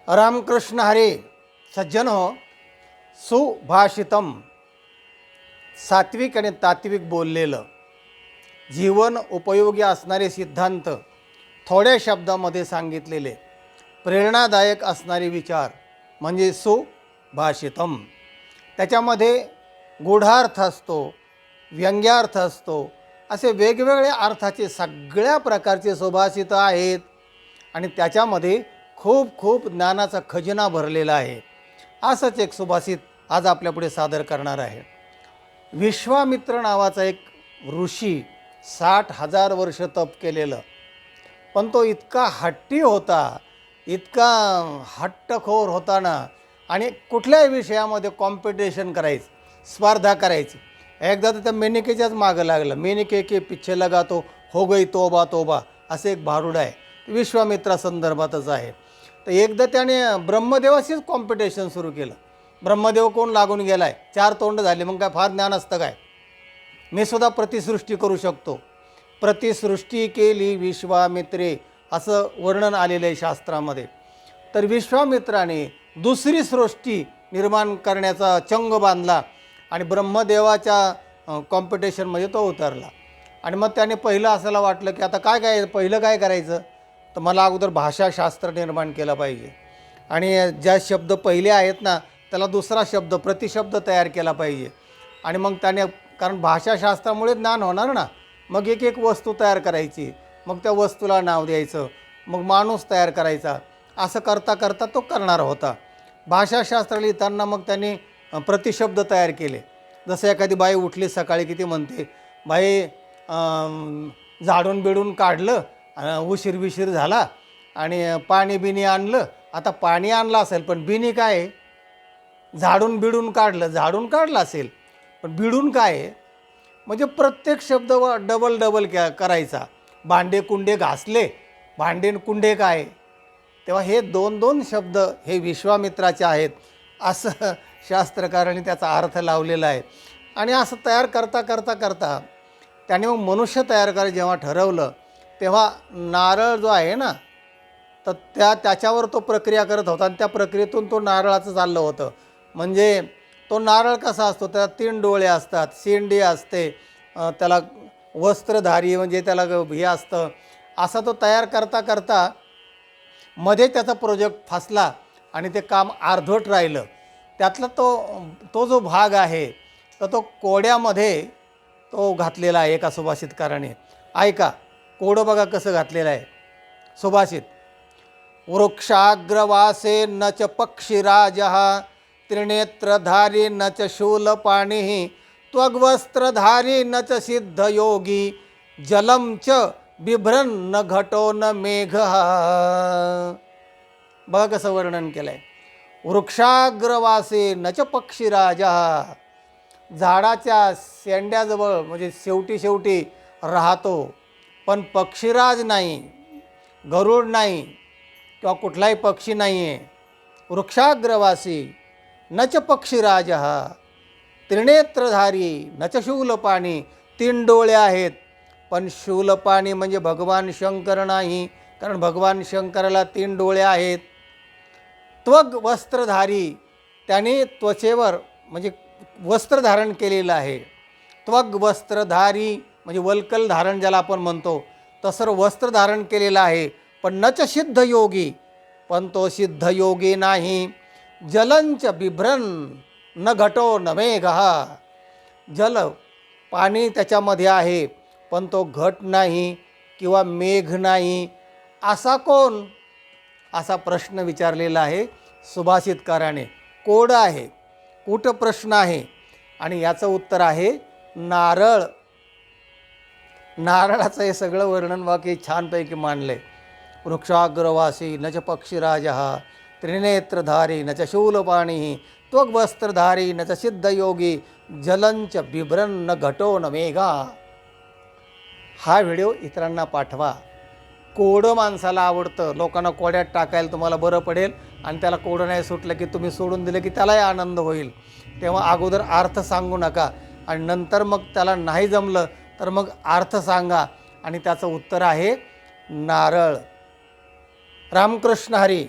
रामकृष्ण हरे सज्जन हो. सुभाषितम, सात्विक आणि तात्विक बोललेलं, जीवन उपयोगी असणारे सिद्धांत थोड्या शब्दामध्ये सांगितलेले, प्रेरणादायक असणारे विचार म्हणजे सुभाषितम. त्याच्यामध्ये गूढार्थ असतो, व्यंग्यार्थ असतो, असे वेगवेगळ्या अर्थाचे सगळ्या प्रकारचे सुभाषित आहेत आणि त्याच्यामध्ये खूप खूप ज्ञानाचा खजिना भरलेला आहे. असंच एक सुभाषित आज आपल्यापुढे सादर करणार आहे. विश्वामित्र नावाचा एक ऋषी 60,000 वर्ष तप केलेलं, पण तो इतका हट्टी होता, इतका हट्टखोर होता ना, आणि कुठल्याही विषयामध्ये कॉम्पिटिशन करायचं, स्पर्धा करायची. एकदा तर त्या मेनिकेच्याच मागं लागलं. मेनिके के पिच्छे लगा तो हो गई तोबा तोबा, असं एक भारुड आहे, विश्वामित्रा संदर्भातच आहे. तर एकदा त्याने ब्रह्मदेवाशीच कॉम्पिटिशन सुरू केलं. ब्रह्मदेव कोण लागून गेला आहे, 4 तोंड झाले, मग काय फार ज्ञान असतं काय, मी सुद्धा प्रतिसृष्टी करू शकतो. प्रतिसृष्टी केली विश्वामित्रे, असं वर्णन आलेलं आहे शास्त्रामध्ये. तर विश्वामित्राने दुसरी सृष्टी निर्माण करण्याचा चंग बांधला आणि ब्रह्मदेवाच्या कॉम्पिटिशनमध्ये तो उतरला. आणि मग त्याने पहिलं असायला वाटलं की आता पहिलं काय करायचं, तर मला अगोदर भाषाशास्त्र निर्माण केलं पाहिजे आणि ज्या शब्द पहिले आहेत ना त्याला दुसरा शब्द प्रतिशब्द तयार केला पाहिजे. आणि मग त्याने, कारण भाषाशास्त्रामुळे ज्ञान होणार ना, मग एक एक वस्तू तयार करायची, मग त्या वस्तूला नाव द्यायचं, मग माणूस तयार करायचा, असं करता करता तो करणार होता. भाषाशास्त्र लिहिताना मग त्यांनी प्रतिशब्द तयार केले. जसं एखादी बाई उठली सकाळी की ती म्हणते, बाई झाडून बिडून काढलं, उशीर बिशीर झाला आणि पाणी बिणी आणलं. आता पाणी आणलं असेल पण बिनी काय आहे, झाडून बिडून काढलं, झाडून काढलं असेल पण बिडून काय आहे, म्हणजे प्रत्येक शब्द डबल डबल करायचा. भांडे कुंडे घासले, भांडे कुंडे काय, तेव्हा हे 2-2 शब्द हे विश्वामित्राचे आहेत, असं शास्त्रकारांनी त्याचा अर्थ लावलेला आहे. आणि असं तयार करता करता करता त्याने मग मनुष्य तयार करायचं जेव्हा ठरवलं, तेव्हा नारळ जो आहे ना, तर त्याच्यावर तो प्रक्रिया करत होता आणि त्या प्रक्रियेतून तो नारळाचं चाललं होतं. म्हणजे तो नारळ कसा असतो, त्याला 3 डोळे असतात, शेंडी असते, त्याला वस्त्रधारी म्हणजे त्याला हे असतं. असा तो तयार करता करता मध्ये त्याचा प्रोजेक्ट फसला आणि ते काम अर्धवट राहिलं. त्यातला तो जो भाग आहे तर तो कोड्यामध्ये तो घातलेला आहे एका सुभाषितकाराने. ऐका, कोडं बघा कसं घातलेलं आहे सुभाषित. वृक्षाग्रवासे न च पक्षीराजः त्रिनेत्रधारी न च शूलपाणिः त्वग्वस्त्रधारी न च सिद्धयोगी जलं च बिभ्रन न घटो न मेघः. बघा कसं वर्णन केलं आहे. वृक्षाग्रवासे न च पक्षीराजः, झाडाच्या शेंड्याजवळ म्हणजे शेवटी राहतो, पण पक्षीराज नाही, गरुड नाही किंवा कुठलाही पक्षी नाही आहे. वृक्षाग्रवासी न च पक्षीराजः त्रिनेत्रधारी न च शूलपाणी, 3 डोळे आहेत पण शूलपाणी म्हणजे भगवान शंकर नाही, कारण भगवान शंकराला 3 डोळे आहेत. त्वग वस्त्रधारी, त्याने त्वचेवर म्हणजे वस्त्र धारण केलेलं आहे. त्वग वस्त्रधारी म्हणजे वल्कल धारण ज्याला आपण म्हणतो तसं वस्त्र धारण केलेलं आहे, पण न च सिद्धयोगी, पण तो सिद्धयोगी नाही. जलंच बिभ्रन न घटो न मेघः, जल पाणी त्याच्यामध्ये आहे पण तो घट नाही किंवा मेघ नाही. असा कोण, असा प्रश्न विचारलेला आहे सुभाषितकाराने. कोड आहे, कूट प्रश्न आहे आणि याचं उत्तर आहे नारळ. नारळाचं हे सगळं वर्णन वाक्य छानपैकी मांडले. वृक्षाग्रवासी न च पक्षीराजः त्रिनेत्रधारी न च शूलपाणिः त्वग्वस्त्रधारी न च सिद्धयोगी जलंच बिभ्रन न घटो न मेघा. हा व्हिडिओ इतरांना पाठवा. कोडं माणसाला आवडतं, लोकांना कोड्यात टाकायला तुम्हाला बरं पडेल आणि त्याला कोडं नाही सुटलं की तुम्ही सोडून दिलं की त्यालाही आनंद होईल. तेव्हा अगोदर अर्थ सांगू नका आणि नंतर मग त्याला नाही जमलं तर मग अर्थ सांगा आणि त्याचं उत्तर आहे नारळ. रामकृष्ण हरी.